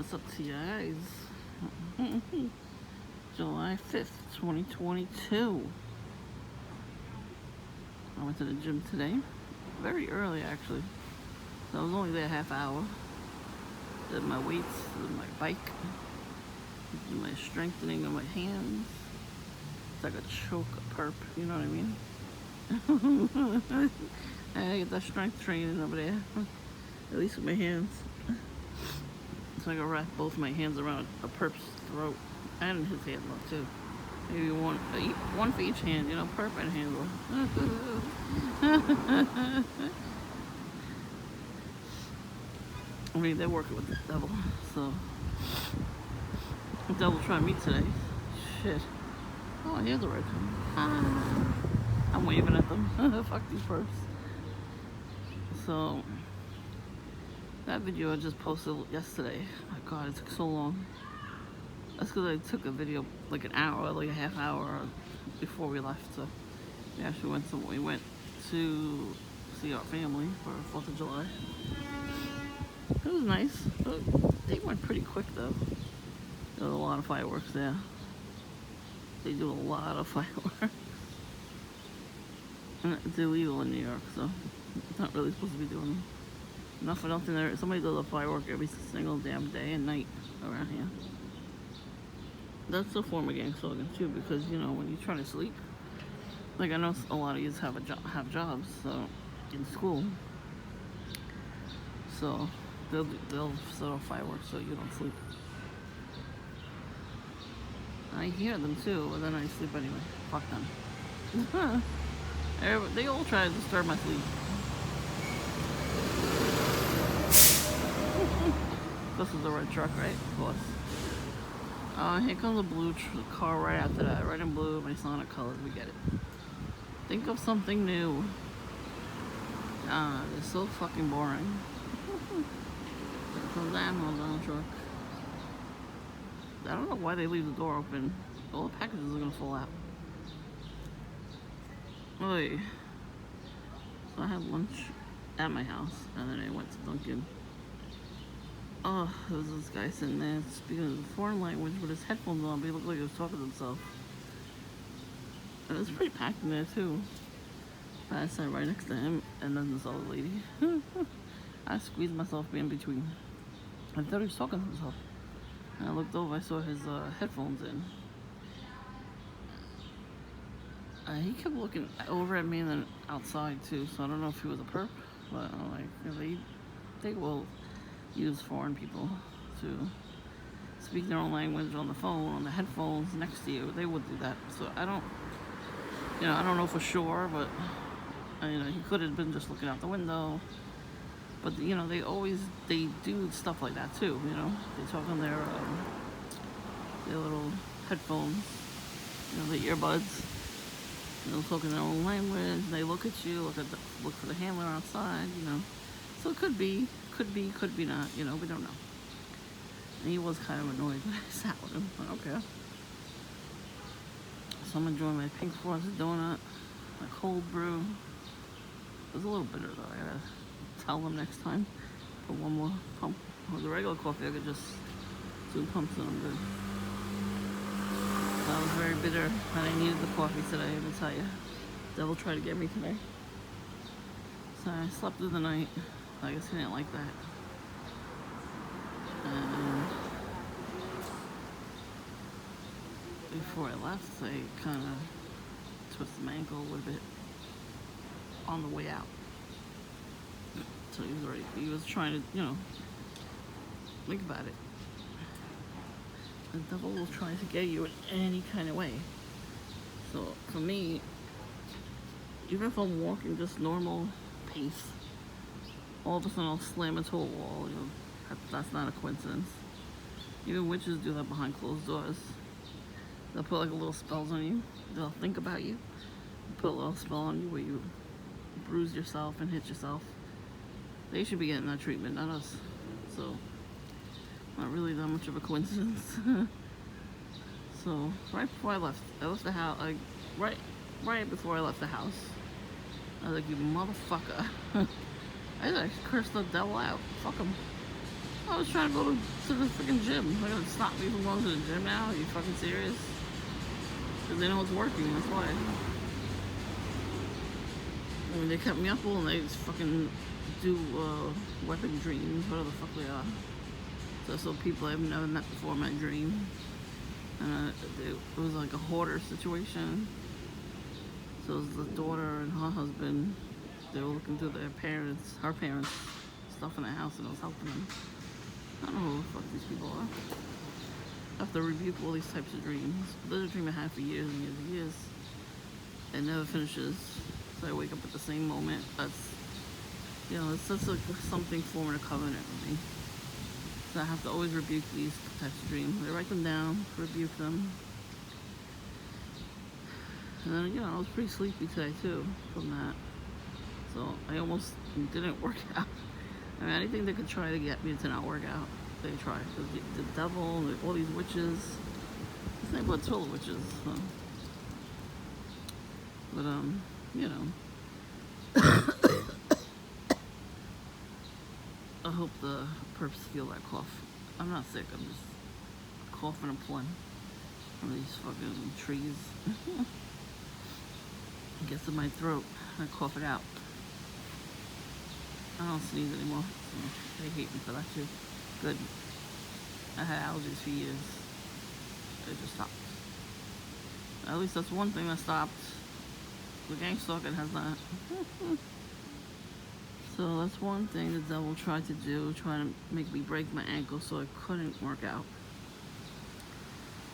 What's up to you guys? July 5th, 2022. I went to the gym today. Very early, actually. So I was only there a half hour. Did my weights, did my bike, did my strengthening of my hands. It's like a choke, a perp, you know what I mean? I get that strength training over there. At least with my hands. So I can wrap both my hands around a perp's throat and his hand though too. Maybe one for each hand, you know, perp and handle. I mean, they're working with the devil, so the devil trying me today. Shit. Oh, here's the red one. I'm waving at them. Fuck these perps. So that video I just posted yesterday. My God, it took so long. That's because I took a video like an hour, like a half hour before we left. So we actually went to see our family for 4th of July. It was nice. But they went pretty quick though. There was a lot of fireworks there. They do a lot of fireworks. And it's illegal in New York, so it's not really supposed to be doing them. Not for nothing, somebody does a firework every single damn day and night around here. That's a form of gang slogan too, because you know when you're trying to sleep, like I know a lot of you have jobs, so in school, so they'll set off fireworks so you don't sleep. I hear them too, but then I sleep anyway. Fuck them. They all try to disturb my sleep. This is the red truck, right? Of course. Here comes a blue car right after that. Red and blue, Masonic colors. We get it. Think of something new. They're so fucking boring. Here comes that Amazon truck. I don't know why they leave the door open. All the packages are gonna fall out. Oy. So I had lunch at my house, and then I went to Dunkin'. Oh, there was this guy sitting there speaking a foreign language with his headphones on, but he looked like he was talking to himself. And it was pretty packed in there too. I sat right next to him, and then this other lady. I squeezed myself in between. I thought he was talking to himself. And I looked over, I saw his headphones in. He kept looking over at me and then outside too, so I don't know if he was a perp, but I'm like, they will use foreign people to speak their own language on the phone, on the headphones next to you. They would do that. So I don't know for sure, but he could have been just looking out the window. But they do stuff like that too. They talk on their little headphones, the earbuds. They'll talk in their own language. They look at you, look for the handler outside. So it could be not. We don't know. And he was kind of annoyed when I sat with him. But okay. So I'm enjoying my Pink Forest donut, my cold brew. It was a little bitter though. I gotta tell them next time. Put one more pump. With the regular coffee, I could just 2 pumps and I'm good. That was very bitter, and I needed the coffee today, let me tell you. Devil tried to get me today. So I slept through the night. I guess he didn't like that. And before I left, I kind of twisted my ankle a little bit on the way out. So he was trying to, think about it. The devil will try to get you in any kind of way. So for me, even if I'm walking just normal pace, all of a sudden I'll slam into a wall. That's not a coincidence. Even witches do that behind closed doors. They'll put like a little spells on you. They'll think about you. Put a little spell on you where you bruise yourself and hit yourself. They should be getting that treatment, not us. So not really that much of a coincidence. So right before I left the house, right before I left the house, I was like, you motherfucker. I just cursed the devil out. Fuck him. I was trying to go to the freaking gym. They're gonna stop me from going to the gym now? Are you fucking serious? Because they know it's working, that's why. I mean, they kept me up all night, just fucking do weapon dreams, whatever the fuck they are. So people I've never met before in my dream. It was like a hoarder situation. So it was the daughter and her husband. They were looking through her parents' stuff in the house, and I was helping them. I don't know who the fuck these people are. I have to rebuke all these types of dreams. There's a dream I had for years and years and years. It never finishes. So I wake up at the same moment. It's just like something forming a covenant with me. So I have to always rebuke these types of dreams. I write them down, rebuke them. And then, I was pretty sleepy today too from that. So I almost didn't work out. I mean, anything they could try to get me to not work out, they try. The devil, all these witches. This neighborhood's full of witches. So. But, I hope the perps feel that cough. I'm not sick, I'm just coughing and phlegm from these fucking trees. It gets in my throat, I cough it out. I don't sneeze anymore, so they hate me for that too. Good. I had allergies for years. It just stopped. At least that's one thing that stopped. The gang stalking has not. So that's one thing the devil tried to do, trying to make me break my ankle so I couldn't work out.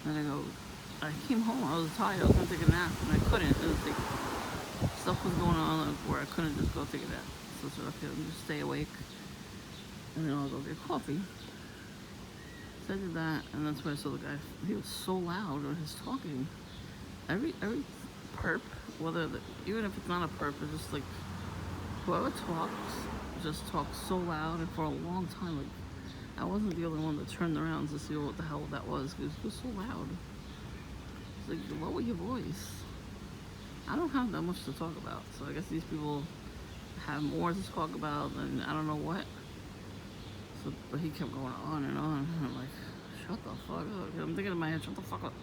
Then I came home, I was tired, I was gonna take a nap, and I couldn't. Stuff was going on where I couldn't just go take a nap. So I said, okay, let me just stay awake, and then I'll go get coffee. So I did that, and that's when I saw the guy. He was so loud when he's talking. Every perp, even if it's not a perp, it's just like, whoever talks just talks so loud, and for a long time, like, I wasn't the only one that turned around to see what the hell that was, because it was so loud. It's like, lower your voice. I don't have that much to talk about, so I guess these people have more to talk about than I don't know what. So, but he kept going on, and I'm like, shut the fuck up. I'm thinking in my head, shut the fuck up.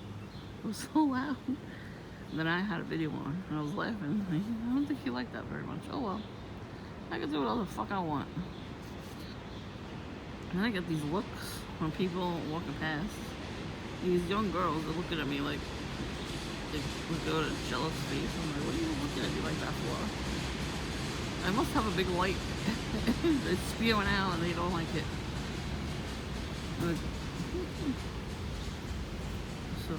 It was so loud. And then I had a video on, and I was laughing. I don't think he liked that very much. Oh well. I can do whatever the fuck I want. And I get these looks from people walking past. These young girls are looking at me like they would go to jealous face. I'm like, what are you looking at me like that for? I must have a big light. It's spewing out and they don't like it. Like, so,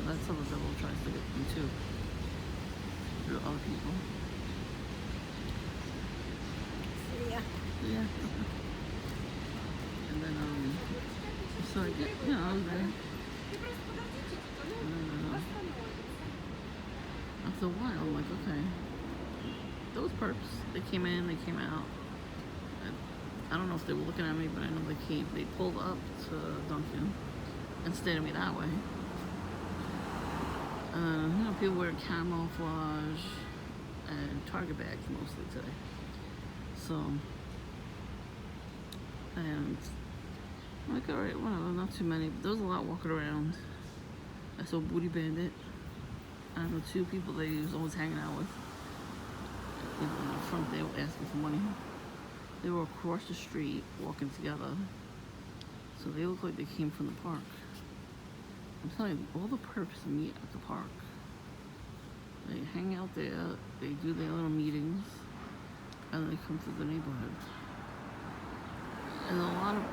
that's how the devil tries to get me too. Through other people. Yeah. And then, so I get, I was there. After a while, I'm like, okay. Those perps, they came in, they came out. I don't know if they were looking at me, but I know they pulled up to Duncan and stayed at me that way. People wear camouflage and Target bags mostly today. So, and I'm like, alright, whatever, not too many, but there was a lot walking around. I saw Booty Bandit. I know two people that he was always hanging out with. In the front, they were asking for money. They were across the street walking together. So they look like they came from the park. I'm telling you, all the perps meet at the park. They hang out there, they do their little meetings, and they come through the neighborhood. And a lot of,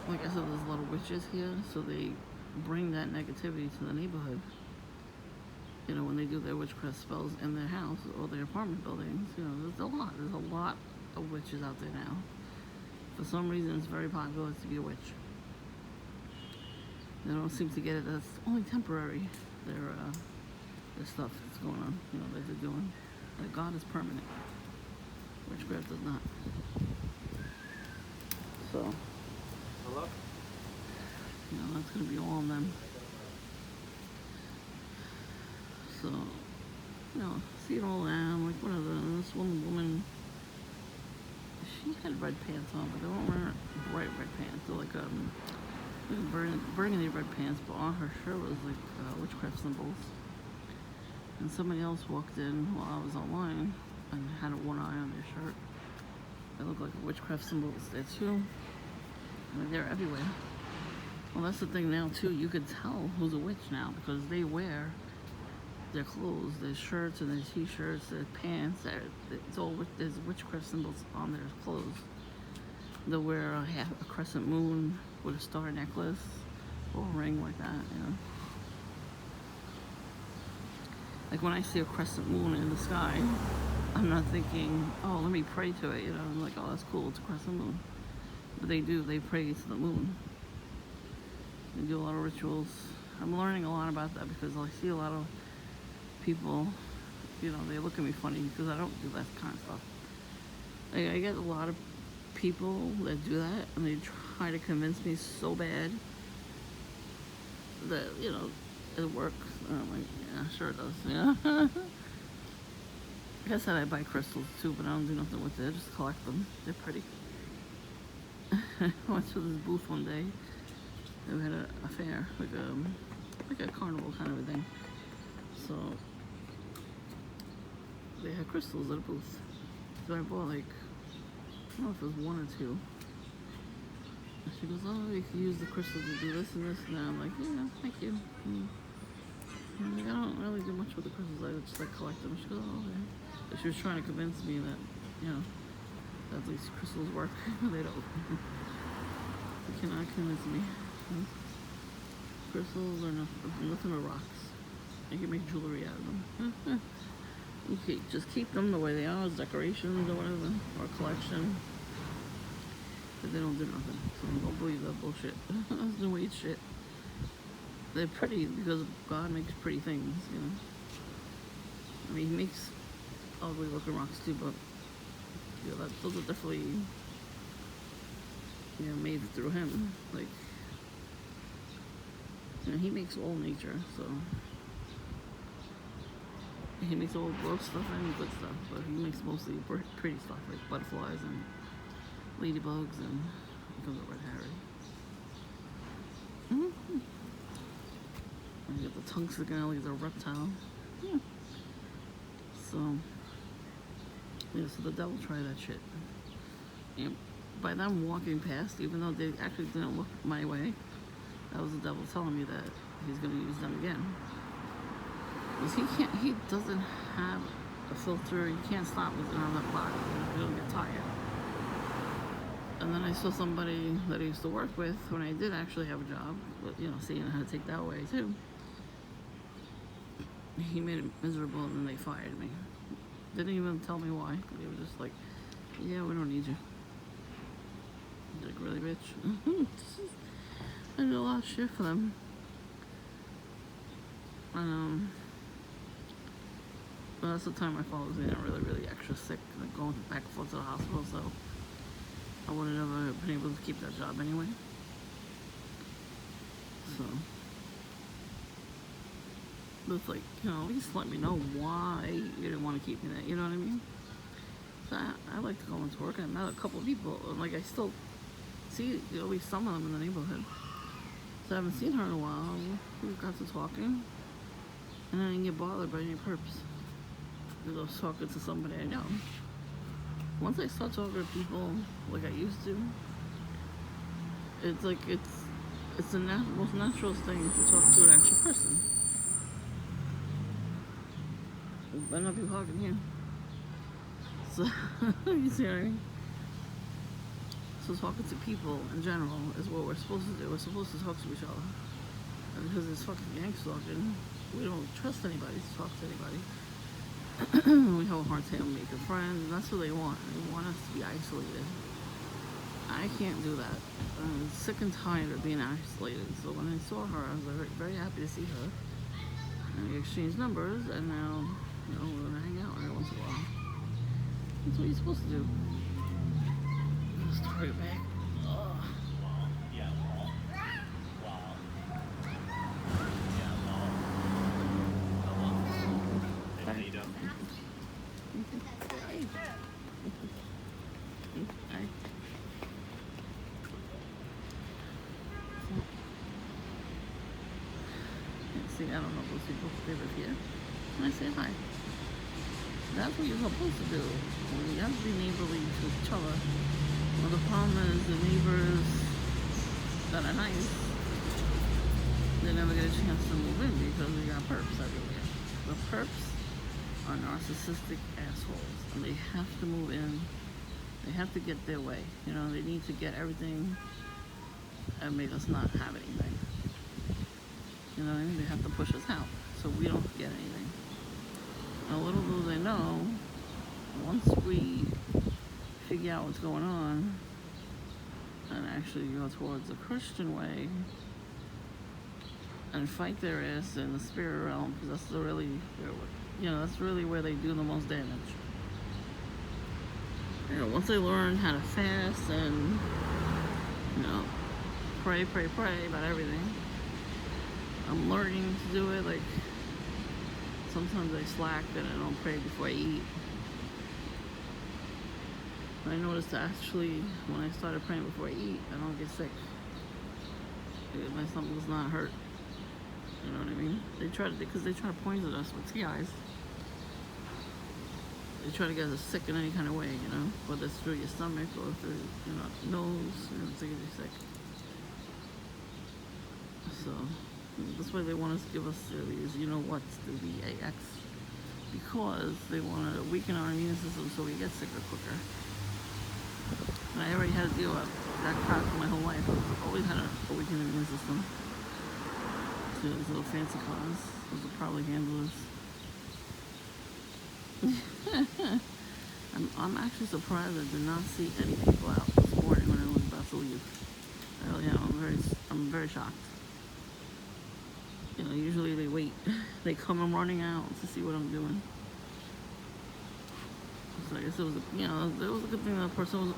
like I said, there's a lot of witches here, so they bring that negativity to the neighborhood. When they do their witchcraft spells in their house or their apartment buildings, there's a lot of witches out there now. For some reason, it's very popular to be a witch. They don't seem to get it. That's only temporary. Their stuff that's going on, that they're doing. That God is permanent. Witchcraft does not. So, hello? That's going to be all on them. So, see it all now. Like, whatever. This one woman, She had red pants on, but they weren't wearing bright red pants. They're like burgundy red pants, but on her shirt was like witchcraft symbols. And somebody else walked in while I was online and had one eye on their shirt. They look like witchcraft symbols there too. I mean, they're everywhere. Well, that's the thing now too. You could tell who's a witch now because they wear their clothes, their shirts and their t-shirts, their pants. It's all there's witchcraft symbols on their clothes. They'll wear a crescent moon with a star necklace or a ring like that, you know. Like when I see a crescent moon in the sky, I'm not thinking, oh, let me pray to it, you know. I'm like, oh, that's cool, it's a crescent moon. But they pray to the moon. They do a lot of rituals. I'm learning a lot about that because I see a lot of people, you know, they look at me funny because I don't do that kind of stuff. I get a lot of people that do that and they try to convince me so bad that, you know, it works. And I'm like, yeah, sure it does, yeah. Like I said, I buy crystals too, but I don't do nothing with it. I just collect them. They're pretty. I went to this booth one day. They had a fair, like a carnival kind of a thing. So they had crystals at a booth. So I bought like, I don't know if it was one or two. And she goes, oh, you can use the crystals to do this and this and that. I'm like, yeah, thank you. I'm like, I don't really do much with the crystals. I just like collect them. She goes, oh, okay. But she was trying to convince me that, you know, that these crystals work. They don't. You cannot convince me. Crystals are nothing but rocks. You can make jewelry out of them. Okay, just keep them the way they are as decorations or whatever, or collection. But they don't do nothing. So don't believe that bullshit. That's new age shit. They're pretty because God makes pretty things, you know. I mean, He makes ugly looking rocks too, but you know, those are definitely, you know, made through Him. Like, you know, He makes all nature, so He makes all gross stuff and good stuff, but He makes mostly pretty stuff like butterflies and ladybugs and becomes a red Harry. And you got the tongue sticking out like it's a reptile. Yeah. So, yeah, so the devil tried that shit. And by them walking past, even though they actually didn't look my way, that was the devil telling me that He's going to use them again. Because he doesn't have a filter. He can't stop looking on that clock. He doesn't get tired. And then I saw somebody that I used to work with when I did actually have a job, but, you know, seeing how to take that away too. He made it miserable and then they fired me. Didn't even tell me why. They were just like, yeah, we don't need you. Like, really, bitch? I did a lot of shit for them. And, but that's the time my father was getting really extra sick, like going back and forth to the hospital, so I would have never been able to keep that job anyway. So, but it's like, you know, at least let me know why you didn't want to keep me there, you know what I mean? So I like to go into work. I met a couple of people, and like I still see at least some of them in the neighborhood. So I haven't seen her in a while. We got to talking, and I didn't get bothered by any perps. Because I was talking to somebody I know. Once I start talking to people like I used to, it's like it's the most natural thing to talk to an actual person. Better not be talking here. So you see what I mean? So talking to people in general is what we're supposed to do. We're supposed to talk to each other. And because it's fucking gang stalking, we don't trust anybody to talk to anybody. We have a hard time making friends, and that's what they want. They want us to be isolated. I can't do that. I'm sick and tired of being isolated. So when I saw her, I was very, very happy to see her. And we exchanged numbers, and now, you know, we're gonna hang out every once in a while. That's what you're supposed to do. Let's throw it back. I see, I don't know those people, they live here. And I say hi. That's what you're supposed to do. You have to be neighborly to each other. Well, the problem is the neighbors that are nice, they never get a chance to move in because we got perps everywhere. The perps are narcissistic assholes, and they have to move in. They have to get their way. You know, they need to get everything and make us not have anything. You know what I mean? They have to push us out so we don't get anything. And little do they know, once we figure out what's going on and actually go towards the Christian way and fight their ass in the spirit realm, because that's really, you know, that's really where they do the most damage. You know, once they learn how to fast and, you know, pray about everything. I'm learning to do it. Like, sometimes I slack and I don't pray before I eat. I noticed that actually when I started praying before I eat, I don't get sick. My stomach does not hurt. You know what I mean? Because they try to poison us with TIs. They try to get us sick in any kind of way, you know, whether it's through your stomach or through, you know, nose, you know, to get you sick. So that's why they want us to give us these, you know what's, the VAX, because they want to weaken our immune system so we get sicker quicker. And I already had to deal with that crap for my whole life. I've always had a weakened immune system. So those little fancy cars, those are probably handlers. I'm actually surprised I did not see any people out this morning when I was about to leave. I really am. I'm very shocked. You know, usually they wait. They come running out to see what I'm doing. So I guess it was, you know, it was a good thing that person was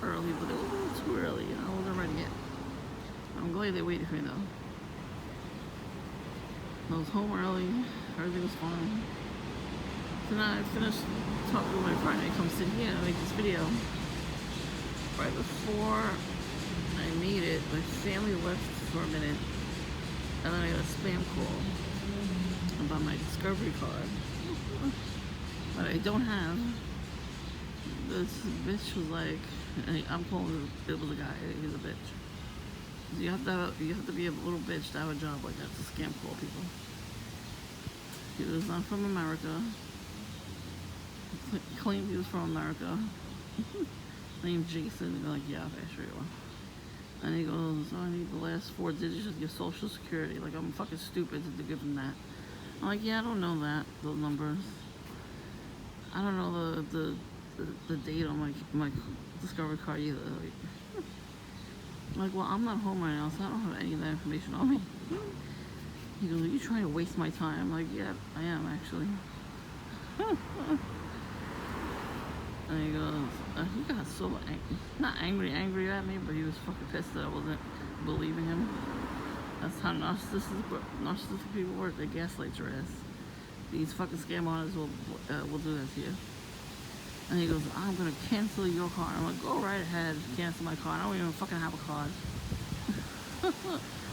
early, but it was a little too early. You know, I wasn't ready yet. I'm glad they waited for me though. I was home early. Everything was fine. So now I finished talking with my friend. I come sit here and make this video. Right before I made it, my family left for a minute. And then I got a spam call about my Discovery card. But I don't have. This bitch was like, I'm calling it was a guy, he's a bitch. You have to be a little bitch to have a job like that, to scam call people. He was not from America. He claimed he was from America. Named Jason. They're like, yeah, okay, sure you are. And he goes, oh, I need the last 4 digits of your social security. Like, I'm fucking stupid to give him that. I'm like, yeah, I don't know that, those numbers. I don't know the date on my Discovery card either. Like, well, I'm not home right now, so I don't have any of that information on me. He goes, are you trying to waste my time? I'm like, yeah, I am, actually. And he goes, he got so angry. Not angry at me, but he was fucking pissed that I wasn't believing him. That's how narcissistic people work. They gaslight your ass. These fucking scam artists will do that to you. And he goes, I'm gonna cancel your card. I'm like, go right ahead, cancel my card. I don't even fucking have a card.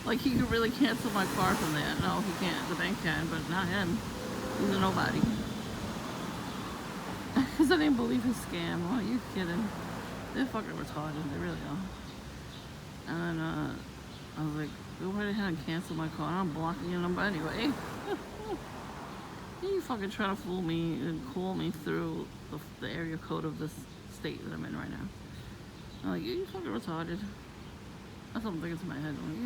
Like, he could really cancel my card from there. No, he can't. The bank can, but not him. He's a nobody. Because I didn't believe his scam. Oh, you kidding? They're fucking retarded. They really are. And then I was like, go right ahead and cancel my card. I'm blocking your number anyway. You fucking trying to fool me and call me through the area code of this state that I'm in right now. I'm like, you fucking retarded. That's what I'm thinking to my head. I'm like,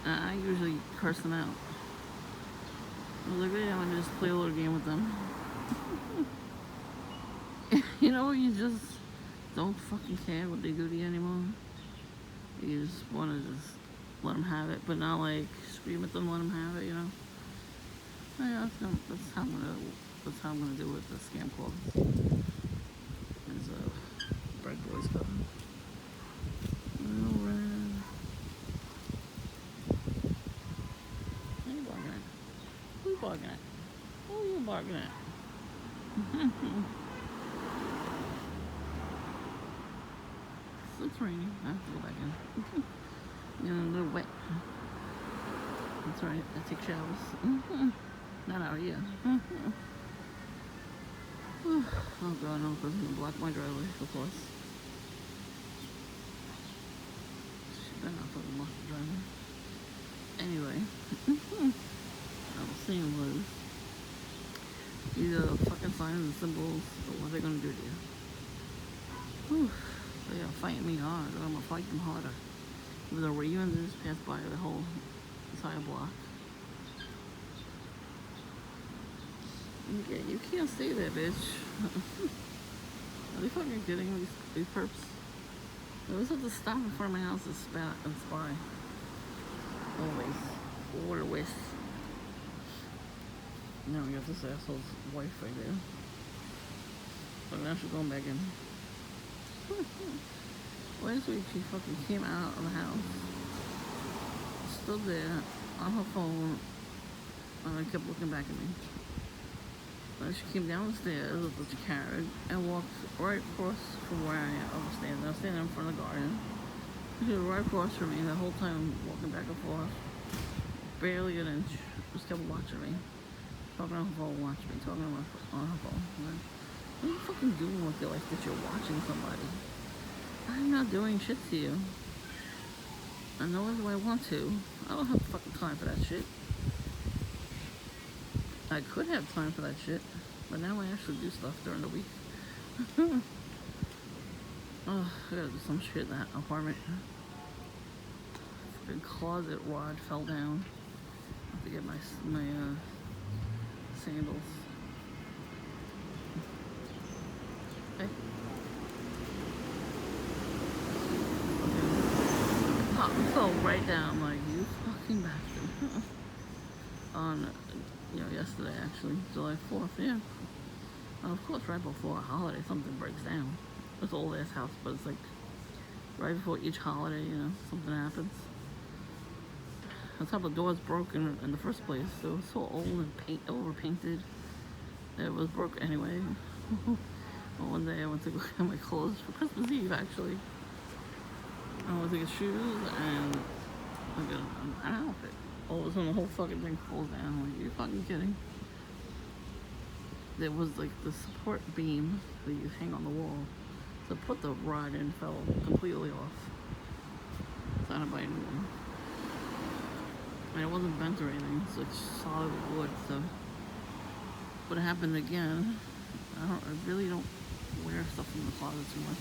yeah. I usually curse them out. I was like, yeah, I'm gonna just play a little game with them. You know, you just don't fucking care what they do to you anymore. You just want to just let them have it, but not like scream at them, let them have it, you know. Yeah, that's how I'm gonna do with the scam calls. There's a Bread Boys coming. Alright. Who are you barking at? Who you barking at? Who are you barking at? It's raining. I have to go back in. You know, they're wet. That's right. I take showers. Not out here. Oh god, no, because I'm gonna block my driveway, of course. She better not fucking block the driveway. Anyway, what I was saying was, these are the fucking signs and symbols of what they're gonna do to you. Whew. They are fighting me hard, but I'm gonna fight them harder. There was a Ravens that just passed by the whole entire block. Yeah, you can't stay there, bitch. Are they fucking kidding me? These perps? They always have to stop in front of my house and spat and spy. Always. What a waste. Now we got this asshole's wife right there. But now she's going back in. Last week she fucking came out of the house, stood there on her phone, and kept looking back at me. Then she came down the stairs with the carriage and walked right across from where I was standing. I was standing in front of the garden. She was right across from me the whole time, walking back and forth. Barely an inch. Just kept watching me. Talking on her phone, watching me. Talking on her phone. Like, what are you fucking doing with your life that you're watching somebody? I'm not doing shit to you. And nor do I want to. I don't have fucking time for that shit. I could have time for that shit, but now I actually do stuff during the week. Oh, I gotta do some shit in that apartment. Fucking closet rod fell down. I have to get my sandals. Okay. Pop fell right down. I'm like, you fucking bastard. On, yesterday actually, July 4th, yeah. And of course, right before a holiday, something breaks down. It's an old ass house, but it's like right before each holiday, something happens. That's how the door's broken in the first place. It was so old and overpainted. It was broke anyway. Well, one day I went to go get my clothes for Christmas Eve, actually. I went to get shoes and I got an outfit. All of a sudden, the whole fucking thing falls down. I'm like, you're fucking kidding. There was like the support beam that you hang on the wall. So put the rod in, fell completely off. So I had to buy a new one. And it wasn't bent or anything, it's like solid wood. So what happened again? I really don't wear stuff in the closet too much.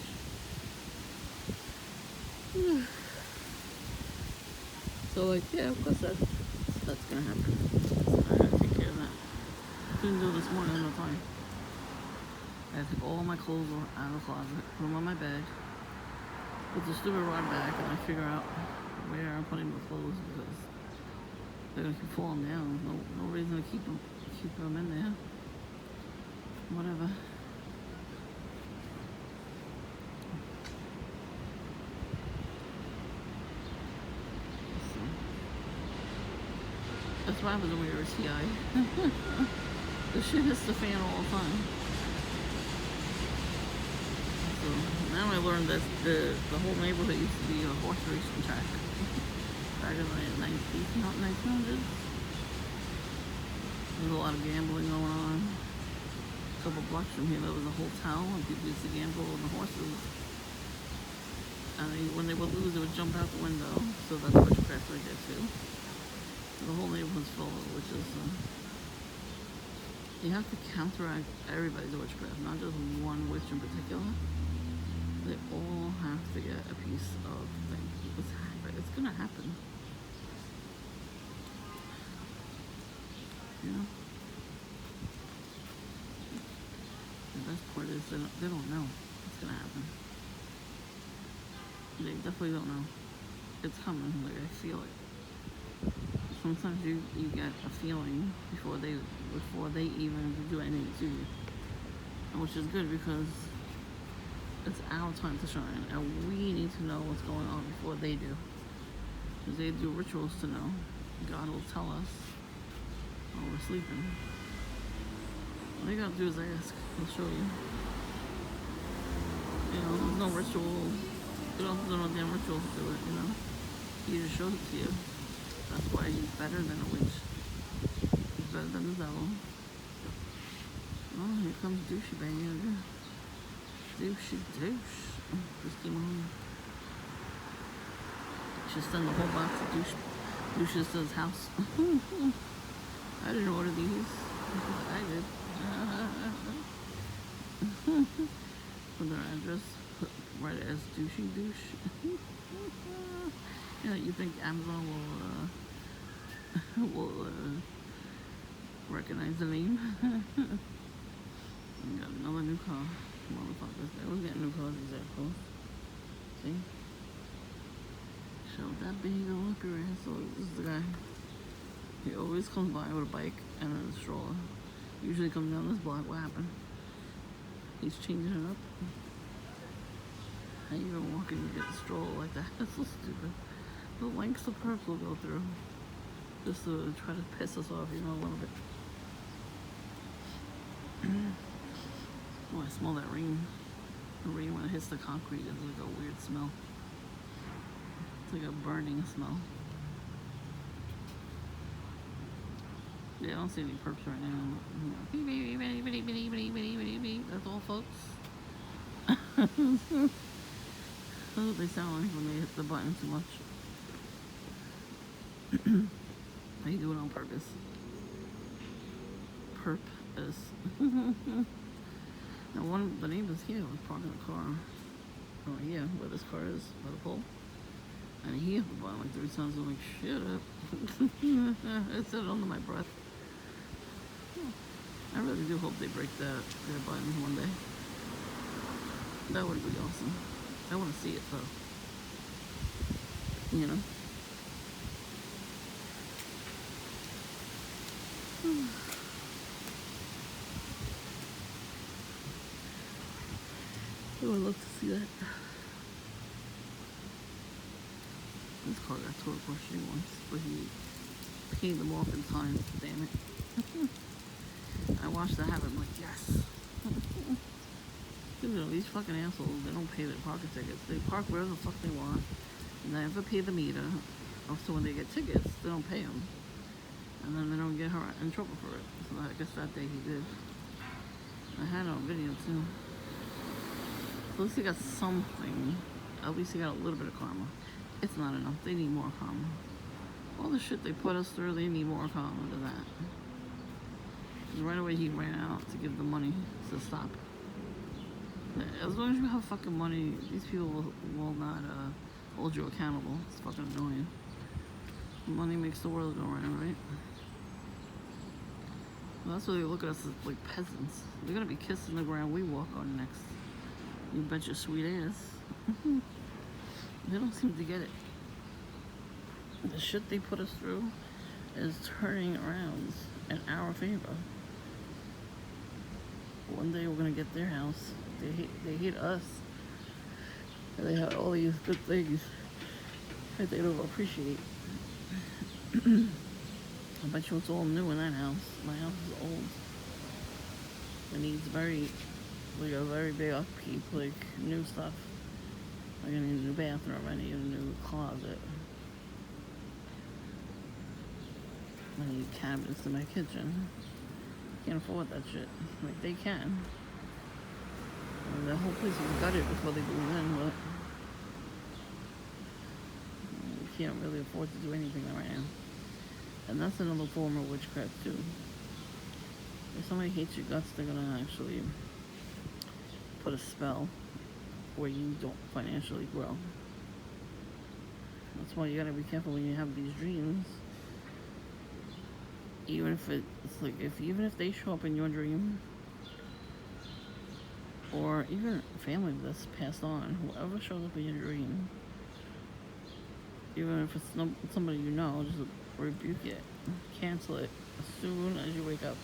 So like, yeah, of course that's gonna happen. So I gotta take care of that. Couldn't do it this morning, no time. I had to take all my clothes out of the closet, put them on my bed, put the stupid rod back, and I figure out where I'm putting the clothes because they're gonna keep falling down. No reason to keep them in there. Whatever. That's what happens when you're a TI. The shit hits the fan all the time. So now I learned that the whole neighborhood used to be a horse racing track. Back in the 1900s. There was a lot of gambling going on. A couple blocks from here there was a hotel and people used to gamble on the horses. And when they would lose, they would jump out the window. So that's witchcraft right there too. The whole neighborhood's full of witches. You have to counteract everybody's witchcraft, not just one witch in particular. They all have to get a piece of things. It's gonna happen. The best part is they don't know what's gonna happen. They definitely don't know. It's coming. Like I feel it. Sometimes you get a feeling before they even do anything to you, which is good because it's our time to shine, and we need to know what's going on before they do. Because they do rituals to know. God will tell us while we're sleeping. All you gotta do is ask. He'll show you. There's no ritual. You don't have to do no damn rituals to do it. He just shows it to you. That's why he's better than a witch. He's better than the devil. Oh, here comes douchey bag. Douchey douche. Just came on. Just send the whole box of douches to his house. I didn't order these. I did. Put their address right as douchey douche. Yeah, you think Amazon will recognize the name? We got another new car. Motherfuckers. They always get new cars, these assholes. See? Show that big old up your asshole. This is the guy. He always comes by with a bike and a stroller. Usually comes down this block. What happened? He's changing it up. How you gonna walk in and get a stroller like that? That's so stupid. The lengths of perps will go through. Just to try to piss us off, a little bit. Oh, I smell that rain. The rain when it hits the concrete is like a weird smell. It's like a burning smell. Yeah, I don't see any perps right now. That's all, folks. That's what they sound like when they hit the button too much. How you do it on purpose? Purpose. Now, the neighbors here was parking a car over here where this car is, by the pole. And he hit the button like 3 times. I'm like, shut up. I said it under my breath. I really do hope they break their buttons one day. That would be awesome. I want to see it though. I would love to see that. This car got towed across the street once, but he paid them off in time. Damn it. I watched that happen. I'm like, yes. These fucking assholes, they don't pay their parking tickets. They park wherever the fuck they want. And they never pay the meter. Also, when they get tickets, they don't pay them. And then they don't get her in trouble for it. So I guess that day he did. I had it on video too. So at least he got something. At least he got a little bit of karma. It's not enough. They need more karma. All the shit they put us through, they need more karma than that. Because right away he ran out to give the money to stop. As long as you have fucking money, these people will not hold you accountable. It's fucking annoying. Money makes the world go round, right? Well, that's why they look at us as like peasants. They're gonna be kissing the ground we walk on next. You bet your sweet ass. They don't seem to get it. The shit they put us through is turning around in our favor. One day we're gonna get their house. They hate us. And they have all these good things that they don't appreciate. I bet you it's all new in that house. My house is old. It needs a very big upkeep, like new stuff. I need a new bathroom, I need a new closet. I need cabinets in my kitchen. Can't afford that shit. Like they can. The whole place was gutted before they moved in, but you can't really afford to do anything right now. And that's another form of witchcraft too. If somebody hates your guts, they're gonna actually put a spell where you don't financially grow. That's why you gotta be careful when you have these dreams. Even if it's like, even if they show up in your dream, or even family that's passed on, whoever shows up in your dream, even if it's somebody you know, just rebuke it, cancel it as soon as you wake up.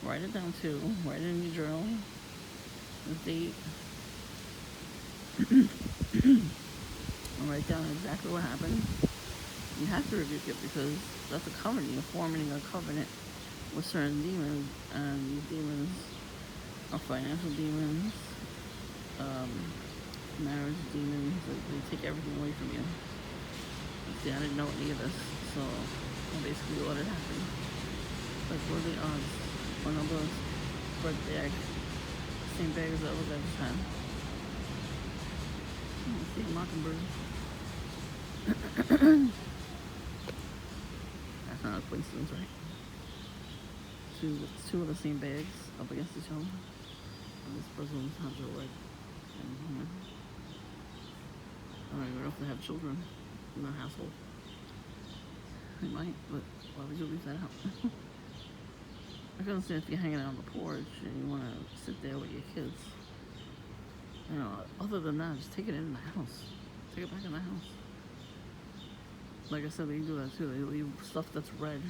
Write it down too. Write it in your journal. The date. And write down exactly what happened. You have to rebuke it because that's a covenant. You're forming a covenant with certain demons, and these demons are financial demons, marriage demons. They take everything away from you. See, I didn't know any of this, so I basically let it happen. Like, what are the odds? One of those spread the egg. Same bag as the other bag just had. Oh, see, mockingbird. That's not a coincidence, right? Two of the same bags up against each other. And this person has a leg. And, I don't even know if they have children in the household. They might, but why would you leave that out? I can understand if you're hanging out on the porch and you want to sit there with your kids. You know, other than that, just take it in the house. Take it back in the house. Like I said, they do that too. They leave stuff that's red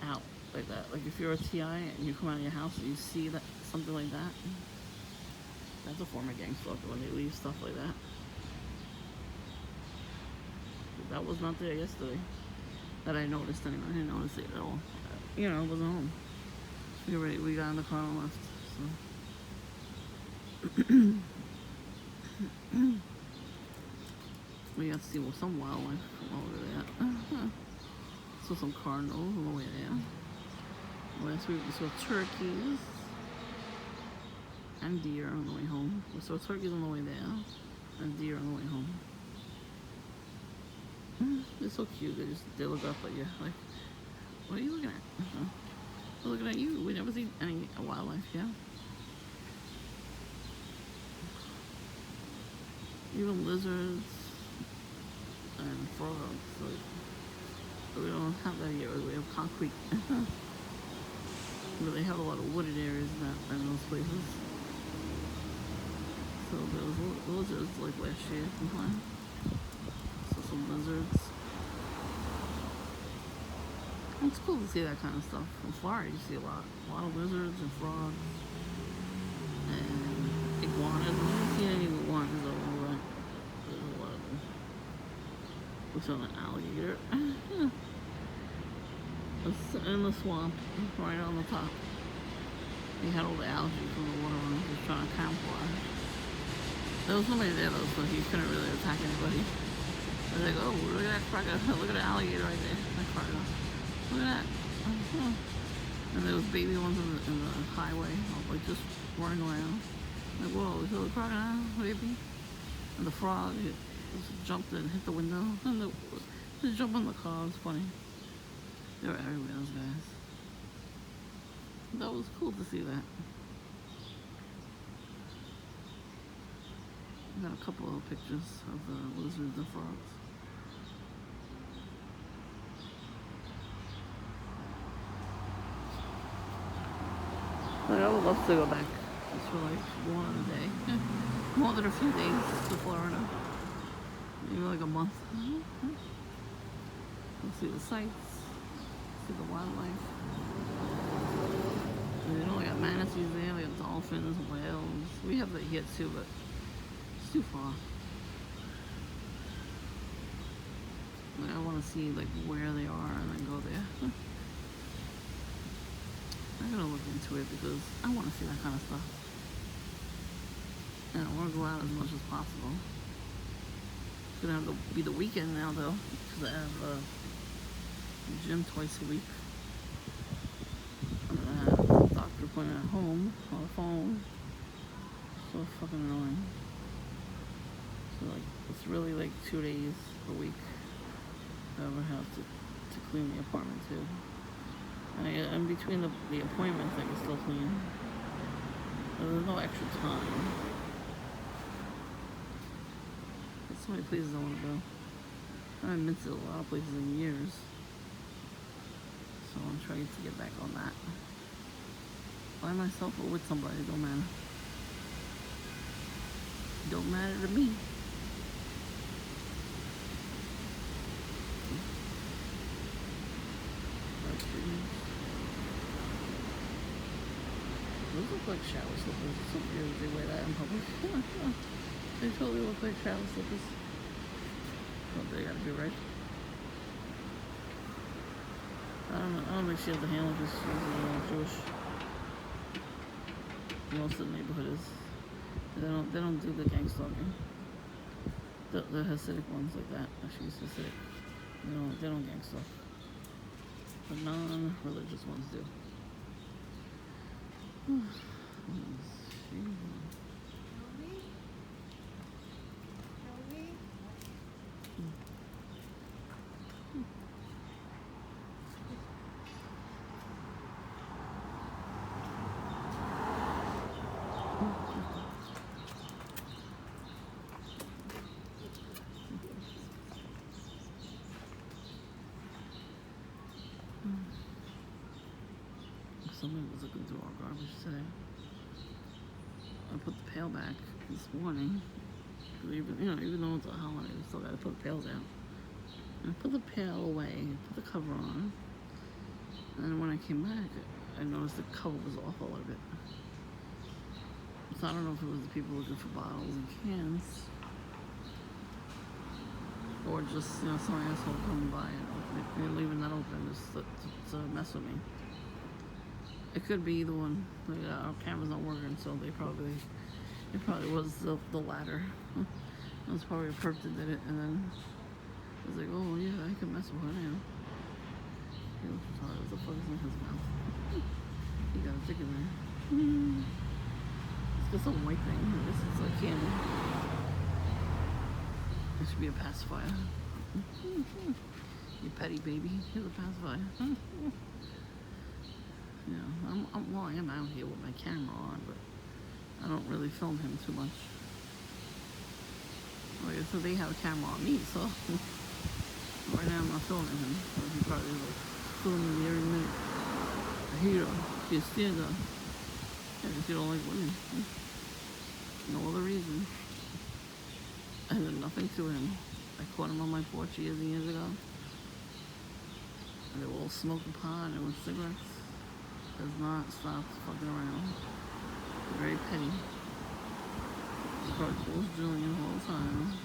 out like that. Like if you're a TI and you come out of your house and you see that something like that, that's a form of gang stalking when they leave stuff like that. That was not there yesterday. That I noticed anyway. I didn't notice it at all. You know, I wasn't home. We got in the car and left. So we got to see some wildlife over there. Saw some cardinals on the way there. Last week we saw turkeys and deer on the way home. We saw turkeys on the way there and deer on the way home. They're so cute. They look up at you like, what are you looking at? We're looking at you. We never see any wildlife here. Even lizards and frogs. Like, we don't have that here. We have concrete. But they have a lot of wooded areas in those places. So there was lizards like last year sometime. So some lizards. It's cool to see that kind of stuff. In Florida, you see a lot of lizards and frogs and iguanas. I haven't seen any iguanas over, but there's a lot of them. We saw an alligator. In the swamp, right on the top. He had all the algae from the water and he was trying to camouflage. There was nobody there though, so he couldn't really attack anybody. I was like, oh, look at that crocodile. Look at the alligator right there. That crocodile. Look at that. And there was baby ones in the highway, like just running around. Like, whoa, we saw the crocodile, baby. And the frog, it just jumped and hit the window. And just jumped on the car. It was funny. They were everywhere, those guys. That was cool to see that. I got a couple of pictures of the lizards and frogs. Like, I would love to go back just for like one day. More than a few days to Florida. Maybe like a month. We'll see the sights, see the wildlife. You know, we got manatees there, we got dolphins, whales. We have that here too, but it's too far. Like, I want to see like where they are and then go there. I'm gonna look into it because I want to see that kind of stuff. And I want to go out as much as possible. It's gonna have to be the weekend now though, because I have a gym twice a week. I'm gonna have a doctor appointment at home on the phone. So fucking annoying. So like, it's really like 2 days a week that I would have to clean the apartment too. And in between the appointments, I can still clean. But there's no extra time. There's so many places I want to go. I haven't been to a lot of places in years. So I'm trying to get back on that. By myself or with somebody, it don't matter. It don't matter to me. Those look like shower slippers. It's so weird they wear that in public. They totally look like shower slippers. But they gotta be right. I don't think she has the handle because she's Jewish. Most of the neighborhood is. They don't do the gang stalking. The Hasidic ones like that. She's Hasidic. They don't gang stuff. The non-religious ones do. Somebody was looking through our garbage today. I put the pail back this morning. Even though it's a holiday, we still gotta put the pails out. And I put the pail away, put the cover on. And then when I came back, I noticed the cover was off a little bit. So I don't know if it was the people looking for bottles and cans, or just some asshole coming by and leaving that open just to mess with me. It could be either one. Our camera's not working, so it probably was the latter. It was probably a perp that did it, and then I was like, oh yeah, I can mess with her now. What the fuck is in his mouth? He got a chicken there. It's got some white thing. This is like candy. It should be a pacifier. You petty baby. Here's a pacifier. I am out here with my camera on, but I don't really film him too much. So they have a camera on me, so right now I'm not filming him. So he probably like filming me every minute. Hero, he's still there. Because you don't like women. No other reason. I did nothing to him. I caught him on my porch years and years ago. And they were all smoking pot and with cigarettes. Does not stop fucking around. Very petty. He probably pulls Julian all the time.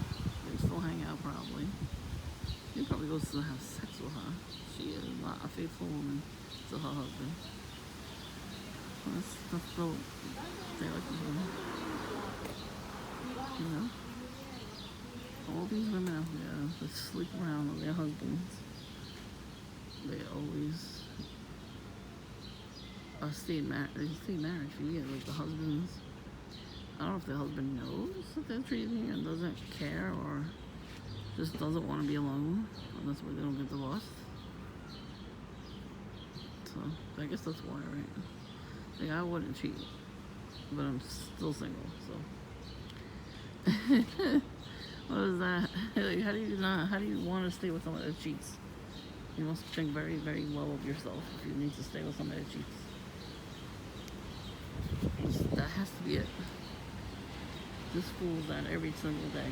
They still hang out probably. He probably goes to have sex with her. She is not a faithful woman to her husband. That's so they like to do. All these women out there that sleep around with their husbands, they always stay married for years. Like the husbands, I don't know if the husband knows that they're treating and doesn't care, or just doesn't want to be alone. And that's why they don't get divorced. So I guess that's why, right? Like I wouldn't cheat, but I'm still single. So what is that? Like, how do you want to stay with somebody that cheats? You must think very, very well of yourself if you need to stay with somebody that cheats. That has to be it. This fool's that every single day.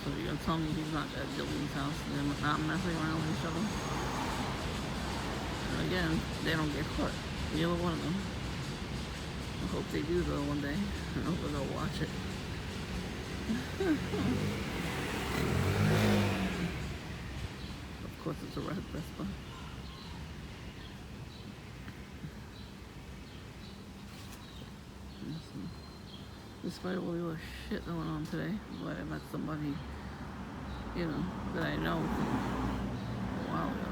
So you're gonna tell me he's not at Jillian's house and they're not messing around with each other? And again, they don't get caught. Neither one of them. I hope they do though one day. I hope they'll watch it. Of course it's a red Vespa. Despite all the other shit going on today, I'm glad I met somebody, that I know a while ago.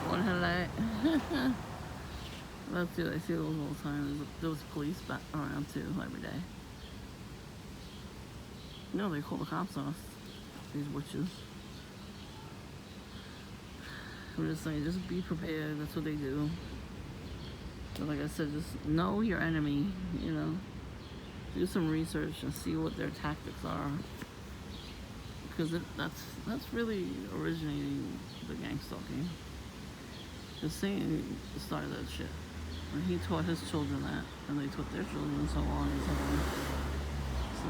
One headlight. That's it, I see those all the time. There's police back around too, every day. They call the cops on us, these witches. I'm just saying, just be prepared, that's what they do. But like I said, just know your enemy, do some research and see what their tactics are. Because that's really originating the gang stalking. The Satan started that shit. And he taught his children that, and they taught their children and so on and so on. So,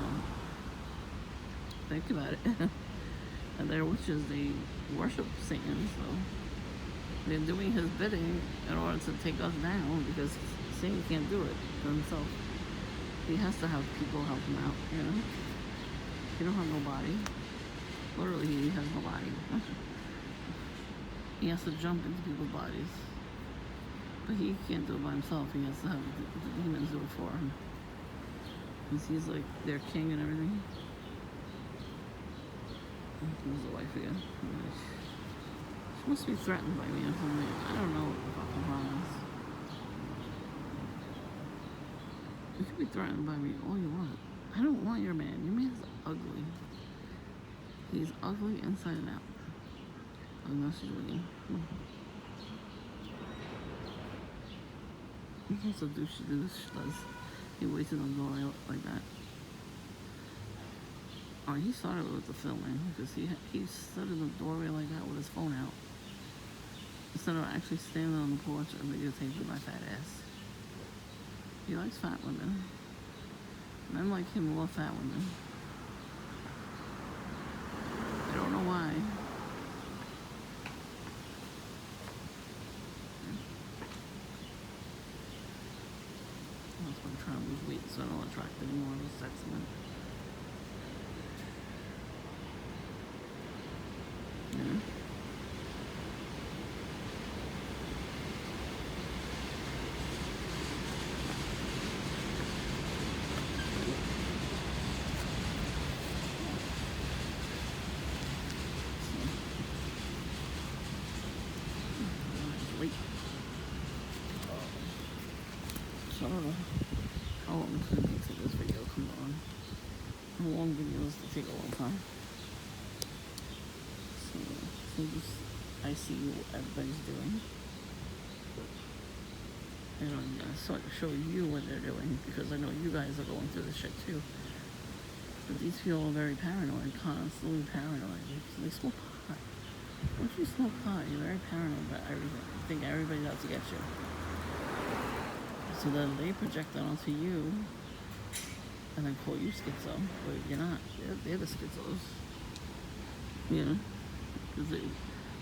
think about it. And they're witches, they worship Satan, so they're doing his bidding in order to take us down, because Satan can't do it for himself. He has to have people help him out, He don't have no body. Literally, he has no body. He has to jump into people's bodies. But he can't do it by himself. He has to have the demons do it for him. Because he's like their king and everything. There's the wife again. She must be threatened by me or something. I don't know what the fucking problem is. You can be threatened by me all you want. I don't want your man. Your man's ugly. He's ugly inside and out. Oh no, she's waiting. So do she do this? She does. He waits in the doorway like that. Oh, he started with the filming because he stood in the doorway like that with his phone out instead of actually standing on the porch and videotaping my fat ass. He likes fat women. Men like him love fat women. I don't know why. That's why I'm trying to lose weight so I don't attract any more of those sex men. Yeah. So I don't know how long it's going to take this video to come on. How long videos take a long time. So just, I see what everybody's doing. And I'm going to sort of show you what they're doing because I know you guys are going through this shit too. But these people are very paranoid, constantly paranoid. They smoke pot. Once you smoke pot, you're very paranoid about everything. You think everybody's out to get you. So then they project that onto you and then call you schizo, but you're not. They're the schizos. You know? Because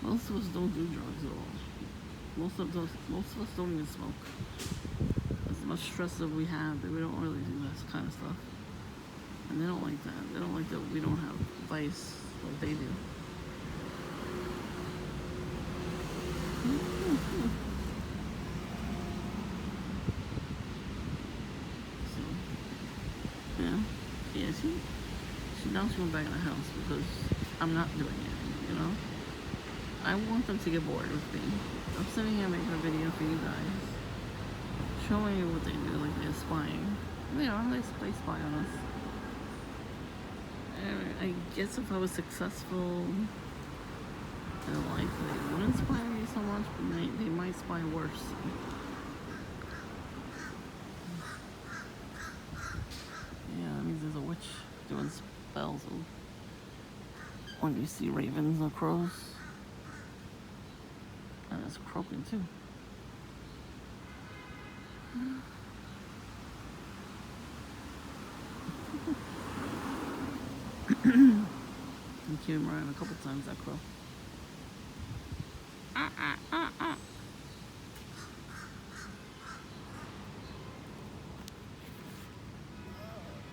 most of us don't do drugs at all. Most of us don't even smoke. As much stress that we have, that we don't really do that kind of stuff. And they don't like that. They don't like that we don't have vice like they do. Yeah, she now she went back in the house because I'm not doing it, you know? I want them to get bored with me. I'm sitting here making a video for you guys, showing you what they do, like they're spying. They are, they spy on us. I guess if I was successful in life, they wouldn't spy on me so much, but they might spy worse. Yeah, that means there's a witch doing spells when you see ravens or crows. And it's croaking too. You came around a couple times, that crow.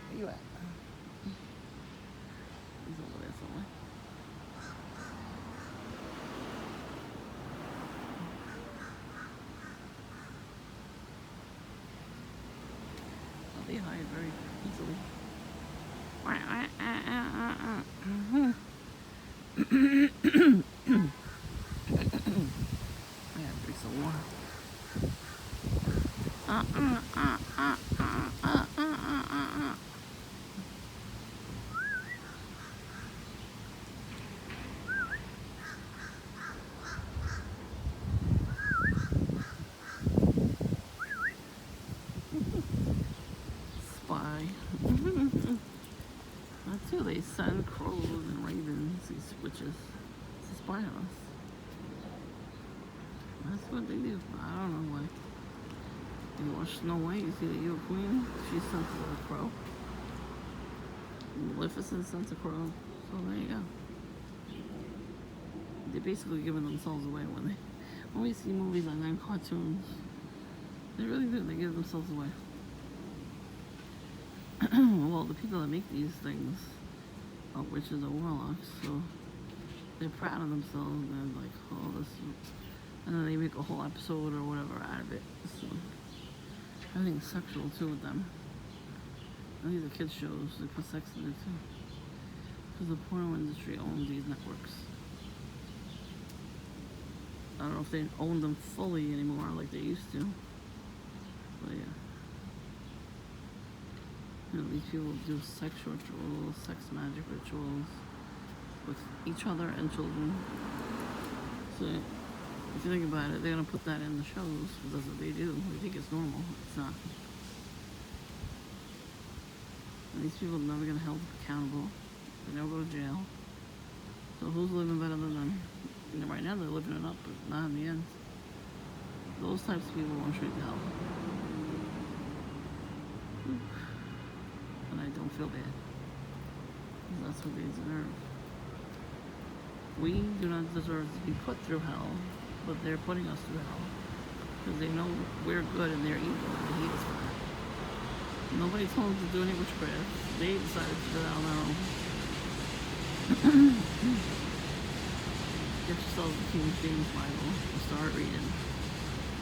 Where you at? He's over there somewhere. Oh, they hide very easily. I gotta drink some water. Spy. That's who they send crows and ravens, these witches, to spy on us. That's what they do. I don't know why. You watch Snow White, you see the Evil Queen, she sent a crow. Maleficent sent a crow. So there you go. They're basically giving themselves away when we see movies like that in cartoons. They really do, they give themselves away. Well, the people that make these things are witches or warlocks, so they're proud of themselves and they're like, oh, this, and then they make a whole episode or whatever out of it. So everything's sexual too with them. These are kids shows. They put sex in it too. Because the porno industry owns these networks. I don't know if they own them fully anymore like they used to. But yeah. You know, these people do sex rituals, sex magic rituals with each other and children. So if you think about it, they're gonna put that in the shows because that's what they do. They think it's normal. It's not. And these people are never gonna be held accountable. They never go to jail. So who's living better than them? You know, right now they're living it up, but not in the end. Those types of people won't straight to hell. And I don't feel bad. Because that's what they deserve. We do not deserve to be put through hell, but they're putting us through hell. Because they know we're good and they're evil and they hate us for that. Nobody told them to do any witchcraft. They decided to do that on their own. Get yourself the King James Bible and start reading.